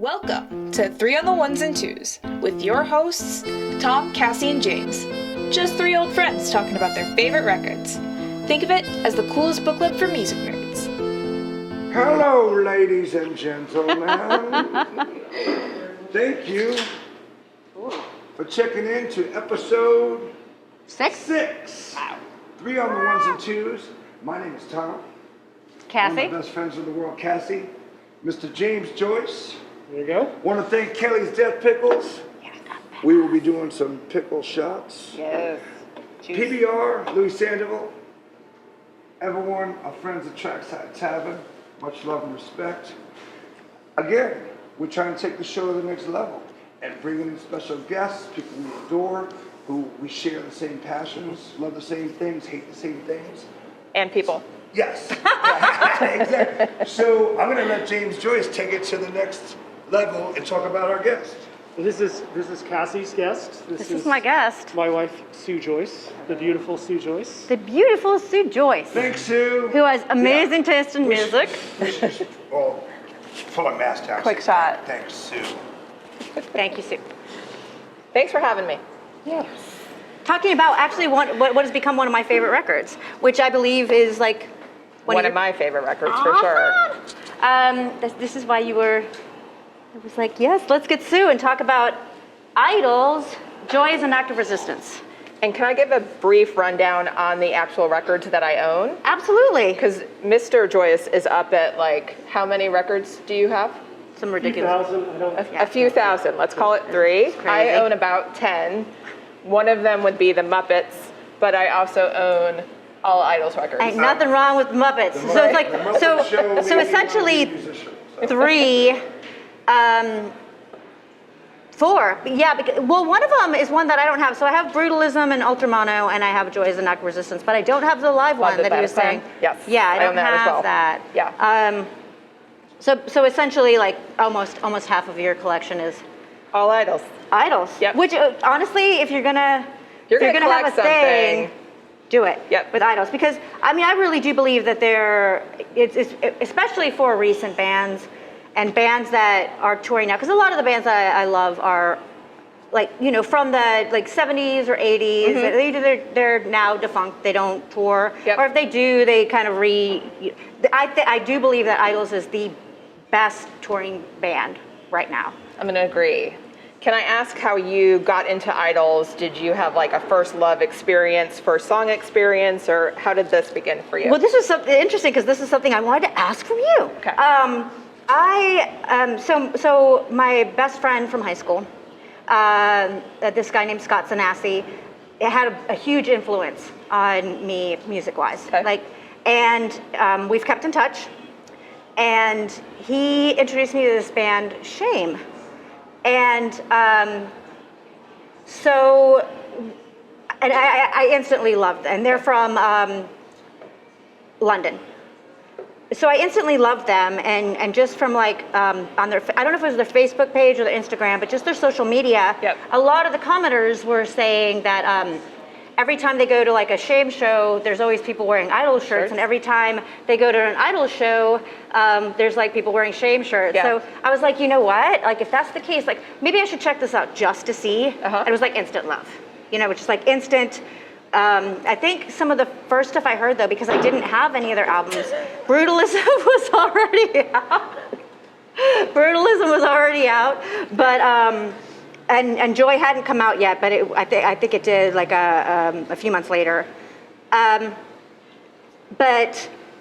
Welcome to 3 on the Ones and Twos with your hosts, Tom, Cassie, and James. Just 3 old friends talking about their favorite records. Think of it as the coolest book club for music nerds. Hello, ladies and gentlemen. Thank you for checking in to episode 6. Wow. 3 on the Ones and Twos. My name is Tom. Cassie. One of my best friends in the world, Cassie. Mr. James Joyce. There you go. Want to thank Kelly's Death Pickles. We will be doing some pickle shots. Yes. PBR, Louis Sandoval. Everyone, our friends at Trackside Tavern. Much love and respect. Again, we're trying to take the show to the next level and bring in special guests, people we adore, who we share the same passions, love the same things, hate the same things. And people. Yes, exactly. So I'm going to let James Joyce take it to the next level and talk about our guest. Well, this is Cassie's guest. This is my guest. My wife, Sue Joyce, the beautiful Sue Joyce. The beautiful Sue Joyce. Thanks, Sue. Who has amazing taste in music. Oh, pull a mask down. Quick shot. Thanks, Sue. Thank you, Sue. Thanks for having me. Yes. Talking about actually what has become one of my favorite records, which I believe is like One of my favorite records, for sure. This is why you were. It was like, yes, let's get Sue and talk about IDLES, Joy is an Act of Resistance. And can I give a brief rundown on the actual records that I own? Absolutely. Because Mr. Joyce is up at, like, how many records do you have? Some ridiculous. 2,000, I don't. A few thousand. Let's call it 3. Crazy. I own about 10. One of them would be the Muppets, but I also own all IDLES records. Ain't nothing wrong with Muppets. So it's like, so essentially 3, 4. Yeah, well, one of them is one that I don't have. So I have Brutalism and Ultramono, and I have Joy is an Act of Resistance, but I don't have the live one that he was saying. Yes. Yeah, I don't own that as have well. that. Yeah. So essentially, like almost half of your collection is All IDLES. IDLES. Yep. Which honestly, if you're gonna have collect a thing, something. do it. Yep. With IDLES, because I mean, I really do believe that it's especially for recent bands and bands that are touring now, because a lot of the bands that I love are like, you know, from the like 70s or 80s. Mm-hmm. They're now defunct. They don't tour, Yep. or if they do, they kind of I do believe that IDLES is the best touring band right now. I'm going to agree. Can I ask how you got into IDLES? Did you have like a first love experience, first song experience, or how did this begin for you? Well, this was something interesting because this is something I wanted to ask from you. Okay. So my best friend from high school, this guy named Scott Sanassi, had a huge influence on me music-wise. Okay. And we've kept in touch. And he introduced me to this band, Shame. And I instantly loved them. And they're from London. So I instantly loved them, and just from like on their, I don't know if it was their Facebook page or their Instagram, but just their social media, Yep. A lot of the commenters were saying that every time they go to like a Shame show, there's always people wearing IDLES shirts, and every time they go to an IDLES show, there's like people wearing Shame shirts. Yeah. So I was like, you know what? Like if that's the case, like maybe I should check this out just to see. Uh-huh. It was like instant love, you know, which is like instant. I think some of the first stuff I heard though, because I didn't have any of their albums, Brutalism was already out. Brutalism was already out, but and Joy hadn't come out yet, but I think it did like a few months later. But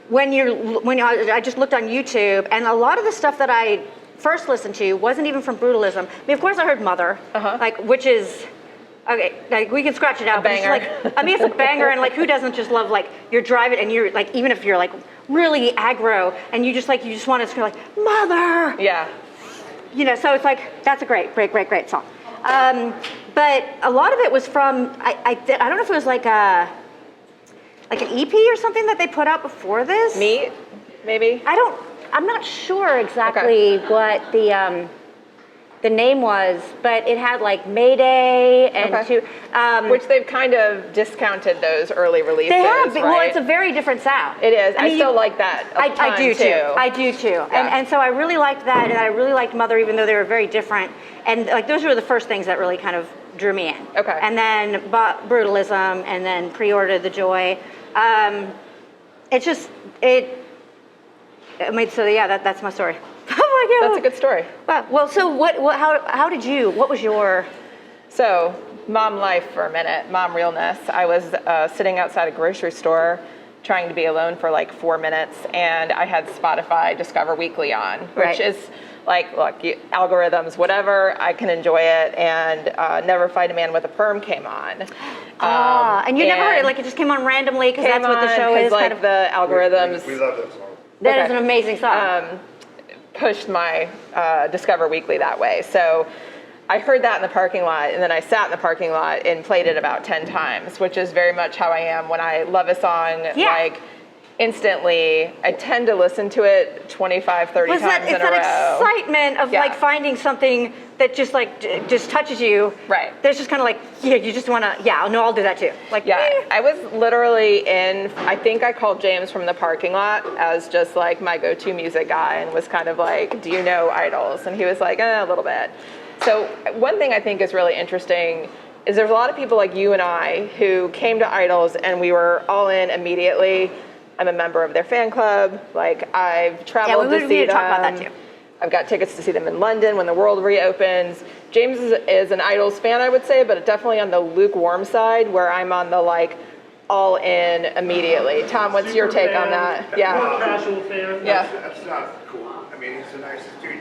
when I just looked on YouTube, and a lot of the stuff that I first listened to wasn't even from Brutalism. I mean, of course I heard Mother, like which is. Okay, like we can scratch it out, but it's like, I mean, it's a banger, and like, who doesn't just love like you're driving and you're like, even if you're like really aggro and you just want to scream like Mother, Yeah. you know. So it's like that's a great song. But a lot of it was from I don't know if it was like an EP or something that they put out before this. Meat, maybe? I'm not sure exactly what the the name was, but it had like Mayday and Okay. Which they've kind of discounted those early releases. they have, right? well, it's a very different sound. It is. I mean, still like that. I do too. I do too. Yeah. And so I really liked that, and I really liked Mother, even though they were very different. And like those were the first things that really kind of drew me in. Okay. And then bought Brutalism, and then pre-ordered The Joy. It's just I mean, so yeah, that's my story. Oh my God. That's a good story. Wow. Well, so how did you? What was your? So, mom life for a minute, mom realness. I was sitting outside a grocery store trying to be alone for like 4 minutes, and I had Spotify Discover Weekly on, which Right. is like, look, algorithms, whatever, I can enjoy it, and Never Fight a Man with a Perm came on. And you never heard it, like it just came on randomly because that's what the show is. Like kind of, the algorithms We love that song. that is okay. an amazing song. pushed my Discover Weekly that way. So I heard that in the parking lot, and then I sat in the parking lot and played it about 10 times, which is very much how I am when I love a song, like instantly. I tend to listen to it 25, 30 times in a row. It's that excitement of like finding something that just like just touches you. Right. There's just kind of like, yeah, you just want to, yeah, no, I'll do that too. Like, I was literally I think I called James from the parking lot as just like my go-to music guy, and was kind of like, do you know IDLES? And he was like, a little bit. So one thing I think is really interesting is there's a lot of people like you and I who came to IDLES and we were all in immediately. I'm a member of their fan club. Like, I've traveled to see them. We need to talk about that too. I've got tickets to see them in London when the world reopens. James is an IDLES fan, I would say, but definitely on the lukewarm side, where I'm on the like all in immediately. Tom, what's your take on that? More Yeah. casual fan. Yeah. That's not cool. I mean, he's the nicest dude.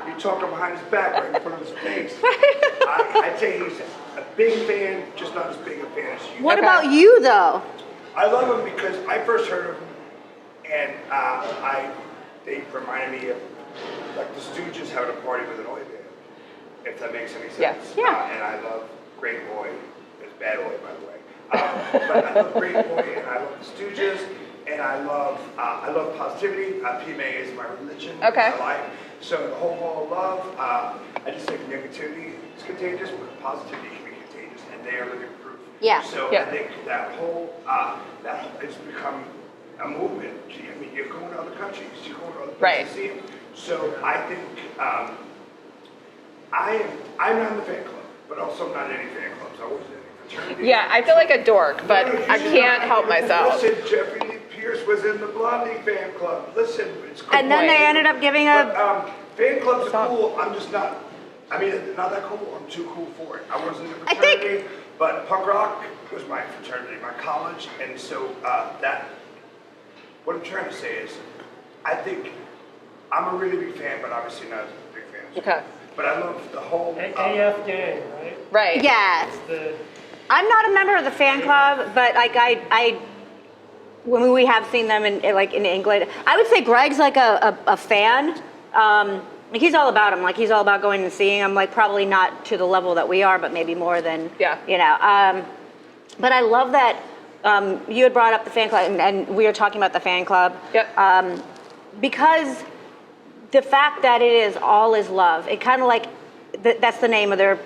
You're talking behind his back, right in front of his face. I'd say he's a big fan, just not as big a fan as you. What about you though? I love him because I first heard of him, and they reminded me of like the Stooges having a party with an oi band, if that makes any sense. Yeah. And I love Great Boy. It's Bad Boy, by the way. But I love Great Boy, and I love the Stooges, and I love positivity. PMA is my religion. Okay. My life. So the whole ball of love. I just think negativity is contagious, but positivity can be contagious, and they are living proof. Yeah. So Yeah. I think that whole it's become a movement. I mean, you're going to other countries, you're going to other places to see them. So I think I'm not in the fan club, but also not in any fan clubs. I wasn't in any fraternity. Yeah, I feel like a dork, but I can't help myself. Listen, Jeffrey Lee Pierce was in the Blondie fan club. Listen, it's cool. And then they ended up giving But, fan clubs are cool. I'm just not. I mean, not that cool. I'm too cool for it. I wasn't in a fraternity, but punk rock was my fraternity, my college, and so that. What I'm trying to say is, I think I'm a really big fan, but obviously not as big fan as you. Okay. But I love the whole. AF gang, right? Right. Yes. The, I'm not a member of the fan club, but like I when we have seen them in like in England, I would say Greg's like a fan. Like he's all about them. Like he's all about going and seeing them. Like probably not to the level that we are, but maybe more than you know. But I love that you had brought up the fan club, and we were talking about the fan club. Yep. Because the fact that it is all is love. It kind of like that's the name of their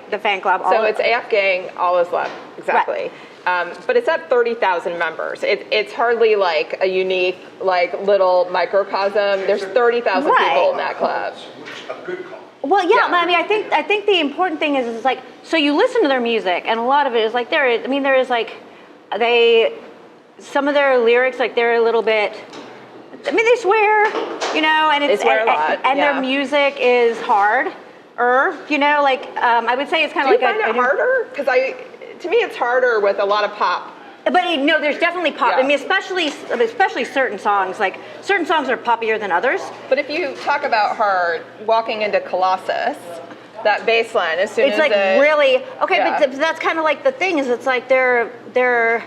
the fan club. So it's AF Gang, All Is Love, exactly. Right. But it's at 30,000 members. It's hardly like a unique like little microcosm. There's 30,000 people in that club. A good call. Well, yeah, but I mean, I think the important thing is like, so you listen to their music, and a lot of it is like there is like, some of their lyrics, like they're a little bit, I mean, they swear, you know, and it's They swear a lot, and their music is hard, you know, like I would say it's kind of like Do you find it harder? Because to me, it's harder with a lot of pop. But no, there's definitely pop. Yeah. I mean, especially certain songs. Like certain songs are poppier than others. But if you talk about hard, walking into Colossus, that bass line, as soon It's as like really okay, yeah. but that's kind of like the thing is it's like the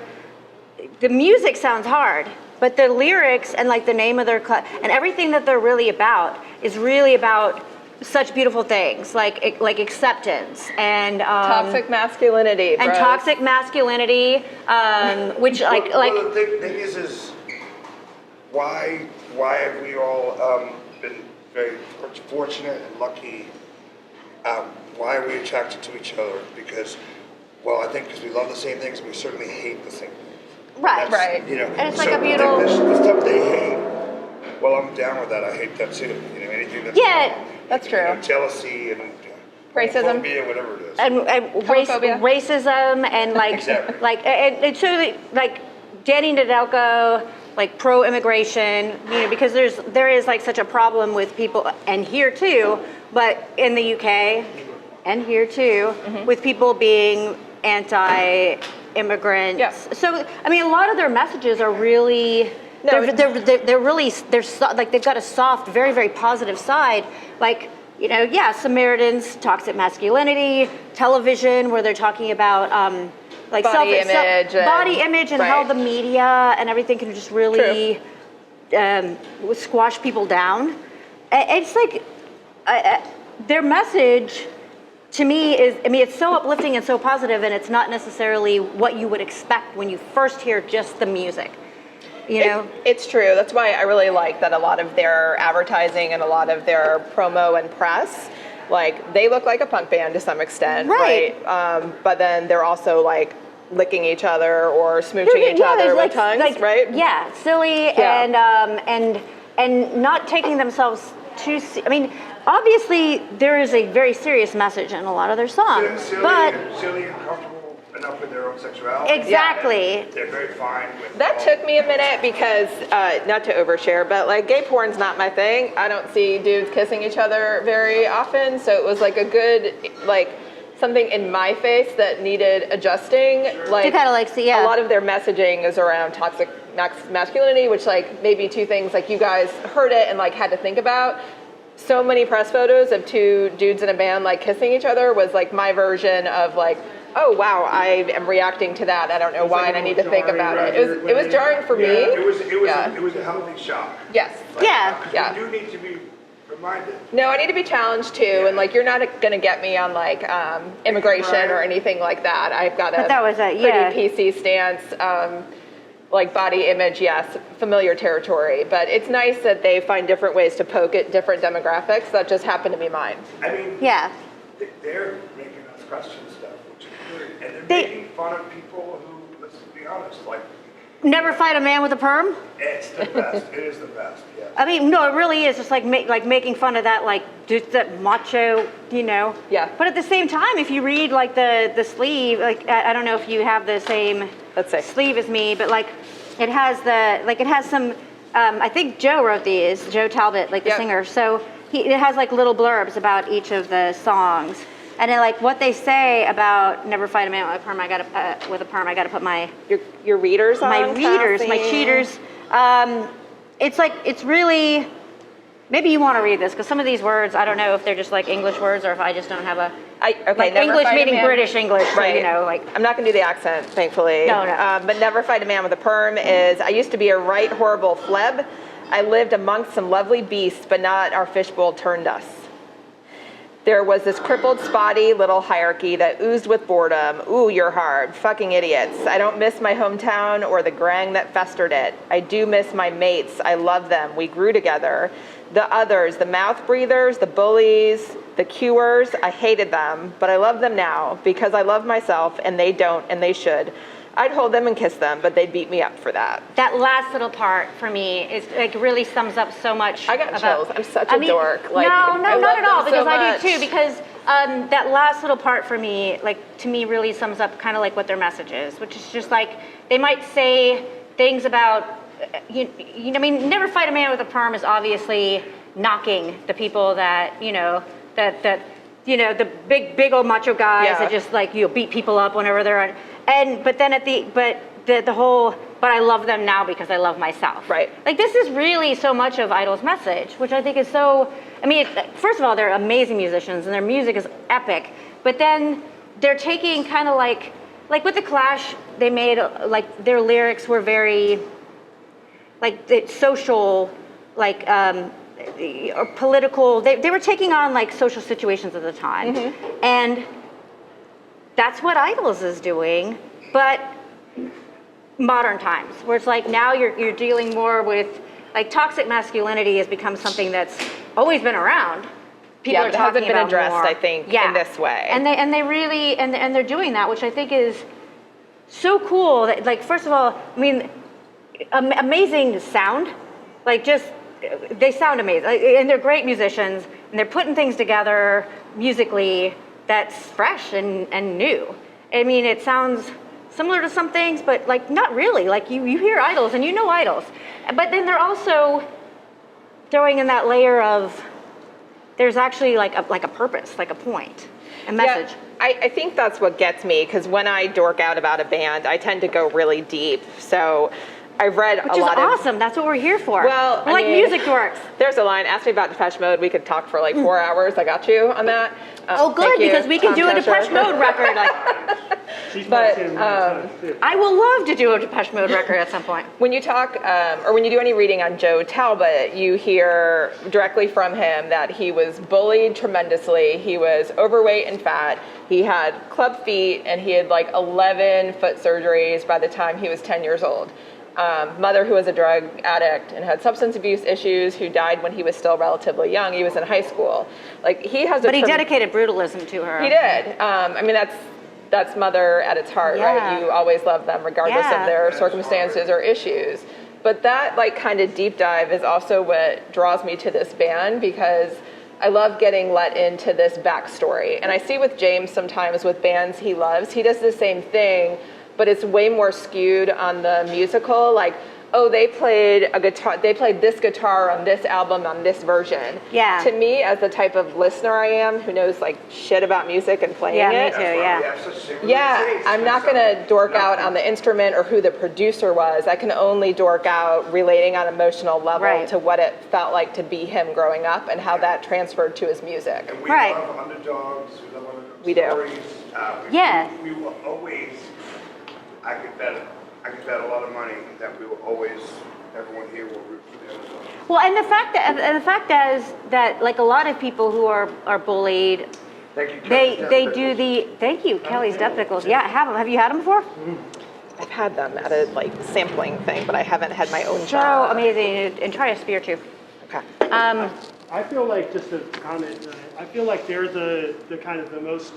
music sounds hard, but the lyrics and like the name of their and everything that they're really about is really about such beautiful things like acceptance and toxic masculinity and bros. toxic masculinity, which Well, the thing is why have we all been very fortunate and lucky. Why are we attracted to each other? Because, well, I think because we love the same things, and we certainly hate the same things. Right. Right. You know, And it's so like a beautiful- the stuff they hate. Well, I'm down with that. I hate that too. You know, anything that's Yeah, that's you know, true. jealousy and Racism. homophobia, whatever it is. and Homophobia. racism and like Exactly. and so like Danny Nedelko, like pro-immigration, you know, because there is like such a problem with people, and here too, but in the UK and here too, with people being anti-immigrants. Yeah. So I mean, a lot of their messages are really. No, They're really like they've got a soft, very, very positive side. Like, you know, yeah, Samaritans, toxic masculinity, television, where they're talking about like Body image and- body image, and how right. the media and everything can just really squash people down. It's like their message to me is, I mean, it's so uplifting and so positive, and it's not necessarily what you would expect when you first hear just the music. You know? It's true. That's why I really like that a lot of their advertising and a lot of their promo and press, like, they look like a punk band to some extent, Right. But then they're also like licking each other or smooching each other there's with tongues, right? Yeah, silly Yeah. and not taking themselves too. I mean, obviously there is a very serious message in a lot of their songs, but silly and comfortable enough with their own sexuality. exactly. They're very fine with That all- took me a minute because, not to overshare, but like gay porn's not my thing. I don't see dudes kissing each other very often, so it was like a good, like, something in my face that needed adjusting. Like, To kinda like see, yeah. a lot of their messaging is around toxic masculinity, which like maybe two things like you guys heard it and like had to think about. So many press photos of two dudes in a band like kissing each other was like my version of like, oh wow, I am reacting to that. I don't know why, and I need to think about it. It was jarring for me. It was Yeah. it was a healthy shock. Yes. Yeah. 'Cause Yeah. we do need to be reminded. No, I need to be challenged too, and like you're not gonna get me on like immigration or anything like that. I've got a But that was a- yeah. pretty PC stance. Like body image, yes, familiar territory, but it's nice that they find different ways to poke at different demographics. That just happened to be mine. I mean, Yeah. they're making us question stuff, which is good, and they're They- making fun of people who, let's be honest, like, Never fight a man with a perm. it's the best. It is the best. Yes. I mean, no, it really is just like making fun of that, like just that macho, you know. Yeah. But at the same time, if you read like the sleeve, like I don't know if you have the same Let's see. sleeve as me, but like it has some. I think Joe wrote these. Joe Talbot, like the Yep. singer. So it has like little blurbs about each of the songs, and then like what they say about never fight a man with a perm. I gotta put my Your readers on, my readers, my Cassie? cheaters. It's like, it's really, maybe you want to read this, because some of these words, I don't know if they're just like English words or if I just don't have Okay, like never English fight a meaning man- British English, so, right? you know, like. I'm not gonna do the accent, thankfully. No, no. But never fight a man with a perm is. I used to be a right horrible fleb. I lived amongst some lovely beasts, but not our fishbowl turned us. There was this crippled, spotty little hierarchy that oozed with boredom. Ooh, you're hard. Fucking idiots. I don't miss my hometown or the grang that festered it. I do miss my mates. I love them. We grew together. The others, the mouth breathers, the bullies, the cuers, I hated them, but I love them now because I love myself and they don't and they should. I'd hold them and kiss them, but they'd beat me up for that. That last little part for me is like really sums up so much. I got about, chills. I'm such a dork. Like, no, I not love at all, them because so I much. do too, because that last little part for me, like to me really sums up kind of like what their message is, which is just like, they might say things about, you know, I mean, never fight a man with a perm is obviously knocking the people that, you know, that you know, the big old macho guys Yeah. that just like, you know, beat people up whenever they're on, but then the whole, but I love them now because I love myself. Right. Like this is really so much of IDLES' message, which I think is so, I mean, first of all, they're amazing musicians and their music is epic, but then they're taking kind of like with The Clash, they made, like their lyrics were very, like social, like, or political, they were taking on like social situations at the time. And that's what IDLES is doing, but modern times, where it's like now you're dealing more with like toxic masculinity has become something that's always been around. People Yeah, are but it hasn't talking been about addressed, more. I think, in this way. And they really and they're doing that, which I think is so cool. That, like, first of all, I mean, amazing sound, like just they sound amazing, and they're great musicians, and they're putting things together musically that's fresh and new. I mean, it sounds similar to some things, but like not really. Like you hear IDLES and you know IDLES, but then they're also throwing in that layer of there's actually like a purpose, like a point, a message. Yeah, I think that's what gets me, because when I dork out about a band, I tend to go really deep. So I've read Which a is lot of... awesome. That's what we're here for. Well, we're I like mean, music dorks. There's a line, ask me about Depeche Mode, we could talk for like 4 hours. I got you on that. Oh, good, Thank you, because we can Tom do a Tesher. Depeche Mode record. Like, She's But, probably seen it too. I will love to do a Depeche Mode record at some point. When you talk, or when you do any reading on Joe Talbot, you hear directly from him that he was bullied tremendously. He was overweight and fat. He had club feet, and he had like 11 foot surgeries by the time he was 10 years old. Mother who was a drug addict and had substance abuse issues, who died when he was still relatively young. He was in high school. Like he has, But he dedicated brutalism to her. He did. I mean, that's mother at its heart, Yeah. right? You always love them regardless Yeah. of their circumstances or issues. But that like kind of deep dive is also what draws me to this band, because I love getting let into this backstory. And I see with James sometimes with bands he loves, he does the same thing, but it's way more skewed on the musical. Like, oh, they played this guitar on this album on this version. Yeah. To me, as the type of listener I am who knows like shit about music and playing Yeah, me it. too. Yeah. Yeah, I'm not gonna dork out on the instrument or who the producer was. I can only dork out relating on an emotional level Right. to what it felt like to be him growing up and how that transferred to his music. And we Right. love underdogs. We love underdog We do. stories. Yeah. We will always. I could bet a lot of money that we will always. Everyone here will root for the underdog. Well, and the fact is that like a lot of people who are bullied, Thank you. they do the thank you Kelly's Death Pickles. Yeah, I have them. Have you had them before? I've had them at a like sampling thing, but I haven't had my own So jar. amazing, and try a spear too. Okay. I feel like, just to comment, I feel like they're the kind of the most,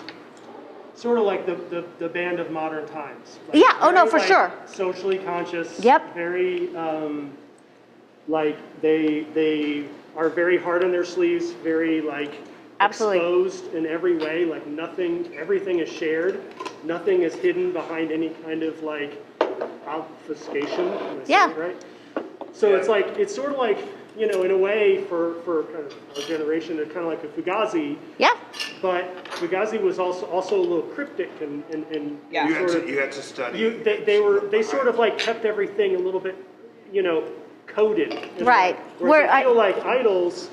sort of like the band of modern times. Like, Yeah, oh, no, very, for like, sure. Socially conscious. Yep. Very, like they are very hard on their sleeves, very like Absolutely. exposed in every way, like everything is shared. Nothing is hidden behind any kind of like obfuscation. Am I saying Yeah. it right? So it's sort of like, in a way for kind of our generation, it's kind of like a Fugazi, Yeah. but Fugazi was also a little cryptic and Yeah. You had to study. they sort of like kept everything a little bit, coded. Right. Whereas I feel like IDLES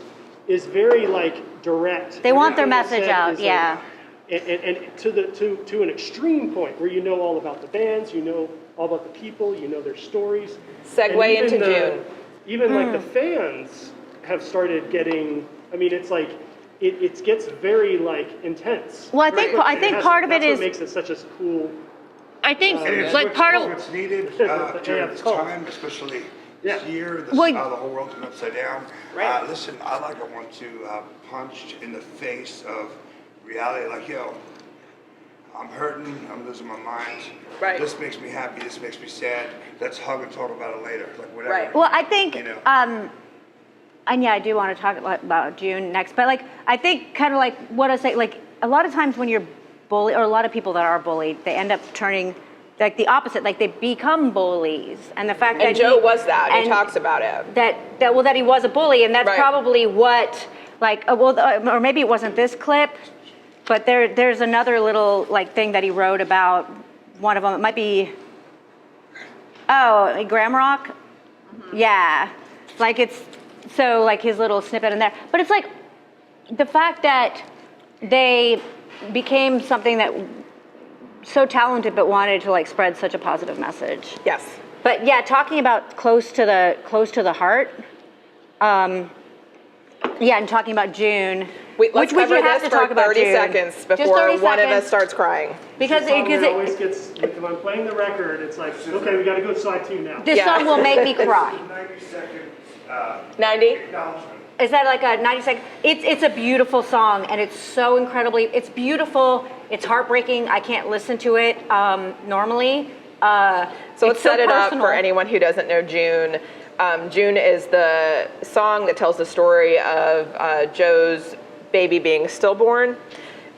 is very like direct. They want their Everything message said out, is, like, yeah. and to an extreme point where you know all about the bands, you know all about the people, you know their stories. Segue And even into June. Even like the fans have started getting. I mean, it's like it gets very like intense. Well, I think part of it that's is what makes it such a cool. I think And it's like part of what's needed Yeah, during it's this called. time, especially Yeah. this year. Well, The whole world's been upside down. Right. Listen, I want to punch in the face of reality. Like, yo, I'm hurting. I'm losing my mind. Right. This makes me happy. This makes me sad. Let's hug and talk about it later. Like whatever. Right. Well, I think, You know. and yeah, I do want to talk about June next, but like, I think kind of like what I say, like a lot of times when you're bullied, or a lot of people that are bullied, they end up turning like the opposite, like they become bullies. And the fact that And Joe was that. He and talks about it. that he was a bully, and that's Right. probably what, like, or maybe it wasn't this clip, but there's another little like thing that he wrote about one of them. It might be, Graham Rock. Yeah, like it's so like his little snippet in there. But it's like the fact that they became something that so talented but wanted to like spread such a positive message. Yes. But yeah, talking about close to the heart. Yeah, and talking about June. Let's which cover you have this to for talk about 30 June. seconds Just before 30 one of seconds. us starts crying. Because It's a song that it always gets, like, when I'm playing the record, it's like, okay, we got to go to side 2 now. this Yeah. song will make me cry. 90 seconds 90? acknowledgement. Is that like a 90-second? It's a beautiful song, and it's so incredibly, it's beautiful. It's heartbreaking. I can't listen to it normally. So let's set it up for anyone who doesn't know June. June is the song that tells the story of Joe's baby being stillborn,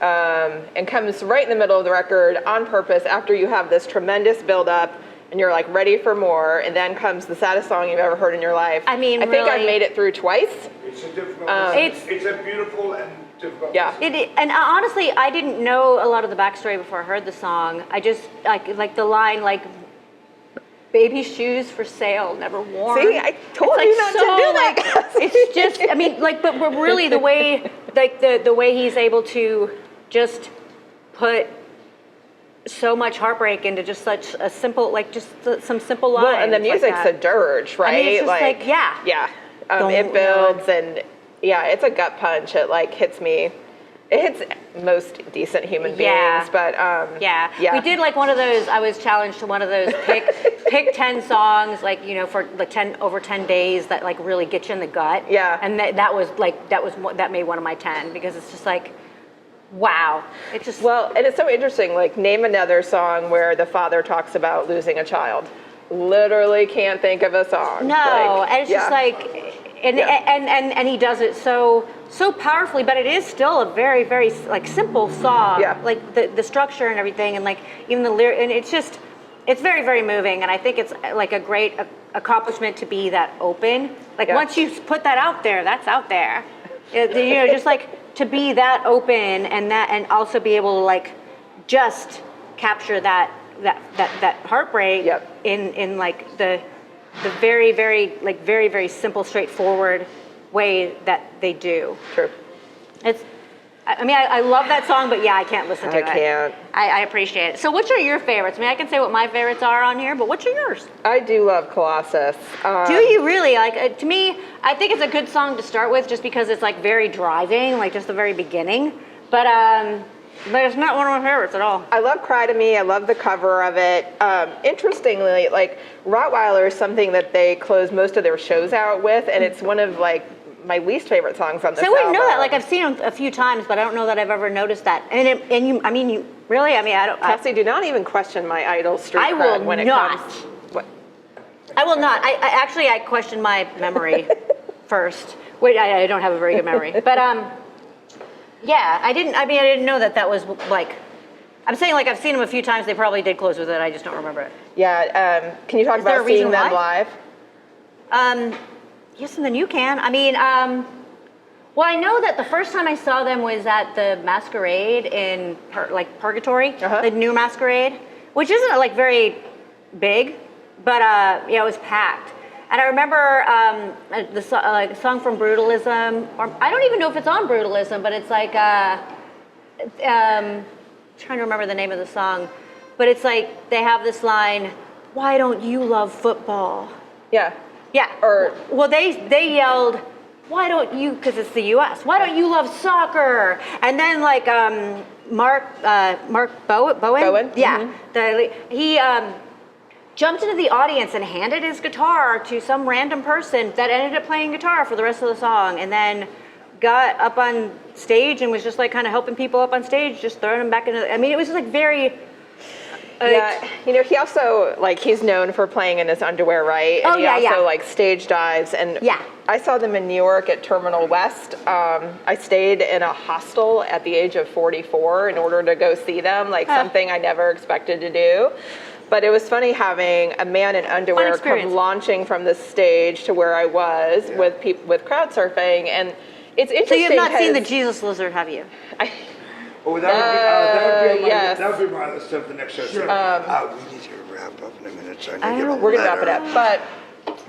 and comes right in the middle of the record on purpose after you have this tremendous build-up and you're like ready for more, and then comes the saddest song you've ever heard in your life. I mean, I think I've made it through twice. It's a difficult it's a beautiful and difficult Yeah. And honestly, I didn't know a lot of the backstory before I heard the song. I just like the line like, "Baby shoes for sale, never worn." See, I told you not to do that. It's just, I mean, like, but really the way, like the way he's able to just put so much heartbreak into just such a simple, like just some simple lines. Well, and the music's like a dirge, right? I mean, it's just like, yeah. Yeah. Don't It builds, and yeah, it's a gut punch. It like hits me. It hits most decent human beings, Yeah. but Yeah. Yeah. We did like one of those, I was challenged to one of those pick 10 songs, like, you know, for like over 10 days that like really get you in the gut. Yeah. And that made one of my 10, because it's just like, wow. It just, Well, and it's so interesting. Like, name another song where the father talks about losing a child. Literally can't think of a song. no. Like, And it's yeah. just like, and he does it so powerfully, but it is still a very, very like simple song. Yeah. Like the structure and everything, and like even the lyric, and it's very, very moving. And I think it's like a great accomplishment to be that open. Like Yeah. once you put that out there, that's out there. You know, just like to be that open and also be able to like just capture that heartbreak Yep. in like the very, very, like very, very simple, straightforward way that they do. True. I mean, I love that song, but yeah, I can't listen to I it. can't. I appreciate it. So which are your favorites? I mean, I can say what my favorites are on here, but which are yours? I do love Colossus. Do you really? Like, to me, I think it's a good song to start with just because it's like very driving, like just the very beginning. But it's not one of my favorites at all. I love Cry to Me. I love the cover of it. Interestingly, like Rottweiler is something that they close most of their shows out with, and it's one of like my least favorite songs on this So I wouldn't know that. album. Like I've seen them a few times, but I don't know that I've ever noticed that. And you, I mean, you really? I mean, I don't. Cassie, do not even question my IDLES street I cred will when it not. comes. What? I will not. I question my memory first. Wait, I don't have a very good memory, but yeah, I didn't know that was like. I'm saying like I've seen them a few times. They probably did close with it. I just don't remember it. Yeah. Can you talk Is there about a reason seeing them why? live? Yes, and then you can. I mean, well, I know that the first time I saw them was at the Masquerade in Purgatory, the new Masquerade, which isn't like very big, but yeah, it was packed. And I remember the song from Brutalism, or I don't even know if it's on Brutalism, but it's like trying to remember the name of the song, but it's like they have this line, "Why don't you love football?" Yeah. Yeah. Or well, they yelled, "Why don't you?" Because it's the U.S. "Why don't you love soccer?" And then like Mark Bowen. Yeah. He jumped into the audience and handed his guitar to some random person that ended up playing guitar for the rest of the song, and then got up on stage and was just like kind of helping people up on stage, just throwing them back into. I mean, it was just like very. Yeah, you know, he also, like, he's known for playing in his underwear, right? And he also, like, stage dives. And I saw them in New York at Terminal West. I stayed in a hostel at the age of 44 in order to go see them, like something I never expected to do. But it was funny having a man in underwear come launching from the stage to where I was with crowd surfing. And it's interesting. So you have not seen the Jesus Lizard, have you? Oh, that would be my list of the next show. Sure. We need to wrap up in a minute. So we're gonna wrap it up, but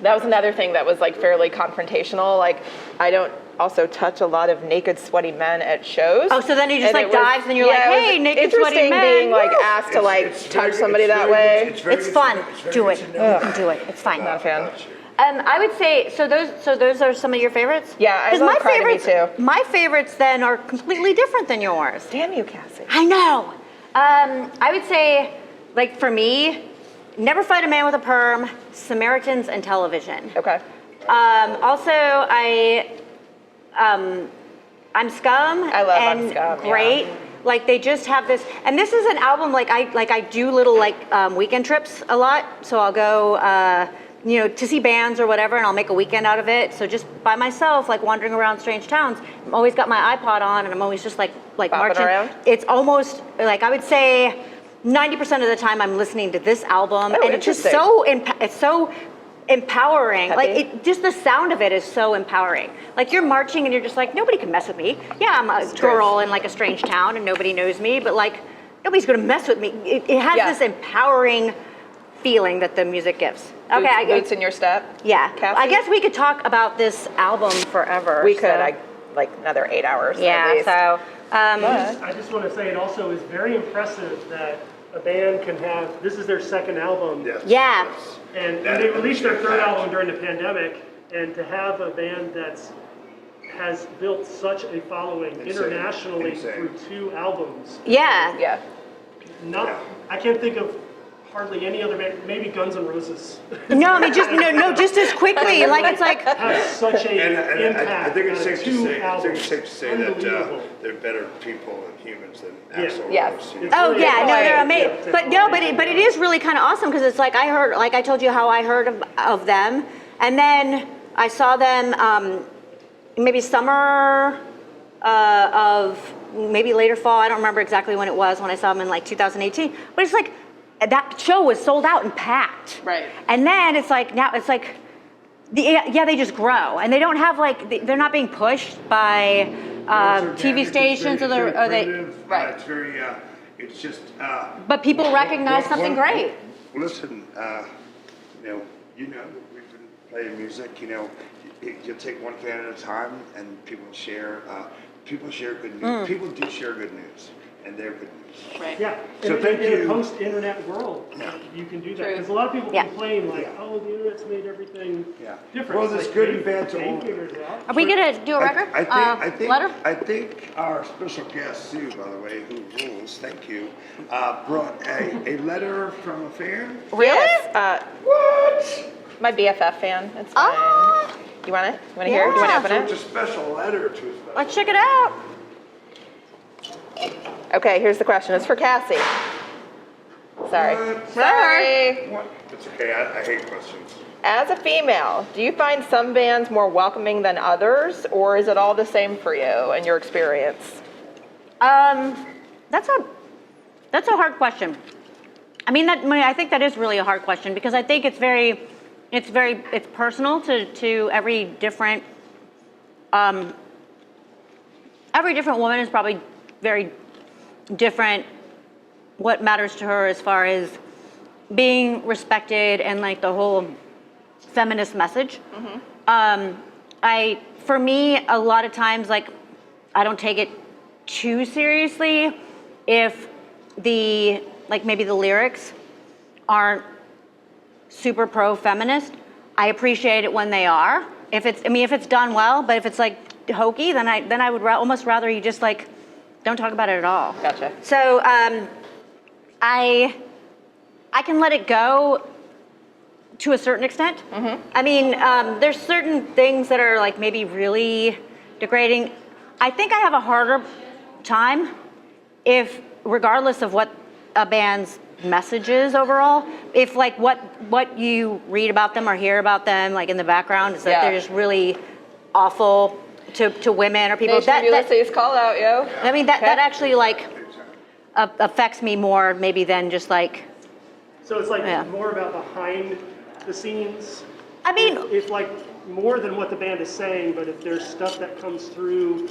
that was another thing that was like fairly confrontational. Like, I don't also touch a lot of naked, sweaty men at shows. Oh, so then he just like dives, and you're like, "Hey, naked, sweaty men." Interesting being like asked to like touch somebody that way. It's fun. Do it. You can do it. It's fine. Not a fan. I would say so. Those are some of your favorites. Yeah, I love Cry to Me too. My favorites then are completely different than yours. Damn you, Cassie. I know. I would say, like for me, Never Fight a Man with a Perm, Samaritans, and Television. Okay. Also, I'm Scum. I love I'm and Scum, Great. yeah. Like they just have this, and this is an album. I do little weekend trips a lot. So I'll go, to see bands or whatever, and I'll make a weekend out of it. So just by myself, like wandering around strange towns. I'm always got my iPod on, and I'm always just like marching around? It's almost like I would say 90% of the time I'm listening to this album, Oh, and it's just interesting. it's so empowering. Peppy? Like just the sound of it is so empowering. Like you're marching and you're just like, nobody can mess with me. Yeah, I'm a girl in like a strange town and nobody knows me, but like nobody's gonna mess with me. It has this empowering feeling that the music gives. Okay, Boots in your step. Yeah, Cassie? I guess we could talk about this album forever. We could. so- Like another 8 hours. At Yeah, least. so I just want to say it also is very impressive that a band can have, this is their second album. Yes. Yeah. Yes. And That- they released their third that- album during the pandemic, and to have a band has built such a following Insane. internationally Insane. through 2 albums. yeah. Yeah. Not, I can't think of hardly any other band, maybe Guns N' Roses, No, I mean just as quickly. Like it's like have such a And impact I think it's on safe to 2 say, I think albums. it's safe to say that Unbelievable. they're better people and humans than Yeah. Axl Yes. Rose. It's Oh really yeah, no, they're yeah, amazing. it's But no, but amazing. it is really kind of awesome because it's like I told you how I heard of them, and then I saw them maybe summer of maybe later fall. I don't remember exactly when it was when I saw them in like 2018. But it's like that show was sold out and packed. Right. And then it's like now it's like. They just grow, and they don't have they're not being pushed by TV stations or they. Right. It's very, it's just. But people recognize something great. Listen, we've been playing music. You take one fan at a time, and people share good news. People do share good news, and they're good news. Right. Yeah, So thank in you. a post-internet world, you can do that. True. Because a lot of people Yeah. complain like, oh, the internet's made everything Yeah. different. Well, It's there's like, good they- and bad to they all. figured it out. Are we gonna do a record? Letter? I think our special guest, Sue, by the way, who rules, thank you, brought a letter from a fan. Really? Yes, What? my BFF fan. It's fine. Oh, You want it? You want to hear it? You want to Yeah. open So it? it's a special letter to a special. let's check it out. Okay, here's the question. It's for Cassie. Sorry. What? Sorry. What? It's okay, I hate questions. As a female, do you find some bands more welcoming than others, or is it all the same for you and your experience? That's a hard question. I think that is really a hard question because I think it's personal to every different woman is probably very different what matters to her as far as being respected and like the whole feminist message. For me, a lot of times, like, I don't take it too seriously if maybe the lyrics aren't super pro-feminist. I appreciate it when they are. If it's done well, but if it's like hokey, then I would almost rather you just like don't talk about it at all. Gotcha. So I can let it go to a certain extent. There's certain things that are like maybe really degrading. I think I have a harder time if, regardless of what a band's message is overall, if like what you read about them or hear about them like in the background is that they're just really awful to women or people. Nation Ulysses, call out, yo. That actually like affects me more maybe than just like. So it's like Yeah. more about behind the scenes. I mean, If like more than what the band is saying, but if there's stuff that comes through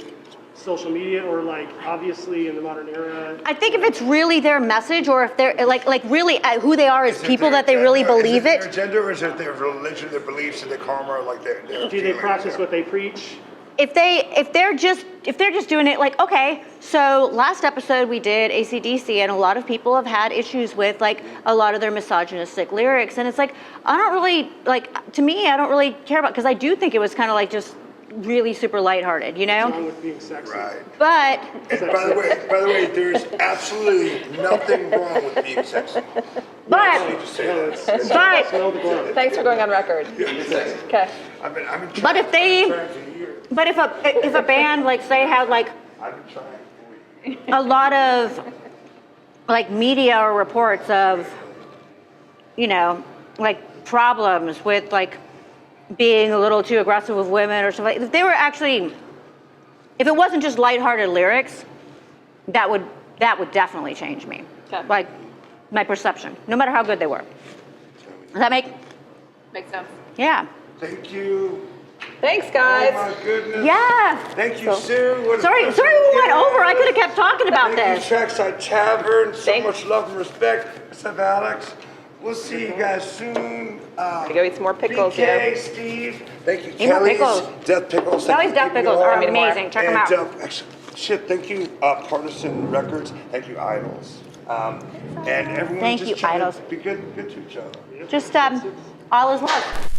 social media or like obviously in the modern era. I think if it's really their message, or if they're like really who they are as Is it people their that they really gender? believe Is it. it. Their gender, or is it their religion, their beliefs, and their karma, like their Do they feelings? practice what they preach? If they're just doing it like, okay, so last episode we did AC/DC and a lot of people have had issues with like a lot of their misogynistic lyrics, and it's like I don't really care about, because I do think it was kind of like just really super lighthearted, you Wrong know? with being sexy. Right. But And by the way, there's absolutely nothing wrong with being sexy. but I need to say No, that. it's but smell the glove. Thanks for going on record. Okay. I've been trying, But if they- trying for years. but if a band like say had like I've been trying for years. a lot of like media or reports of, you know, like problems with like being a little too aggressive with women or something. If they were actually, if it wasn't just lighthearted lyrics, that would definitely change me. Okay. Like my perception, no matter how good they were. Does that make? Makes sense. Yeah. Thank you. Thanks, guys. Oh my goodness. Yeah. Thank you, Sue. What a Sorry pleasure. we went over. I could have kept talking about Thank this. you, Trackside Tavern. So Thanks. much love and respect. What's up, Alex? We'll see you guys soon. Gotta go eat some more pickles, BK, yeah. Steve. Thank you, Eat more Kelly's pickles. Death Pickles. Thank Kelly's you, Death keeping Pickles it are on. amazing. Check them out. Actually, shit, thank you, Partisan Records. Thank you, Idols. And everyone Thank just you, try to Idols. be good to each other. Just all is love.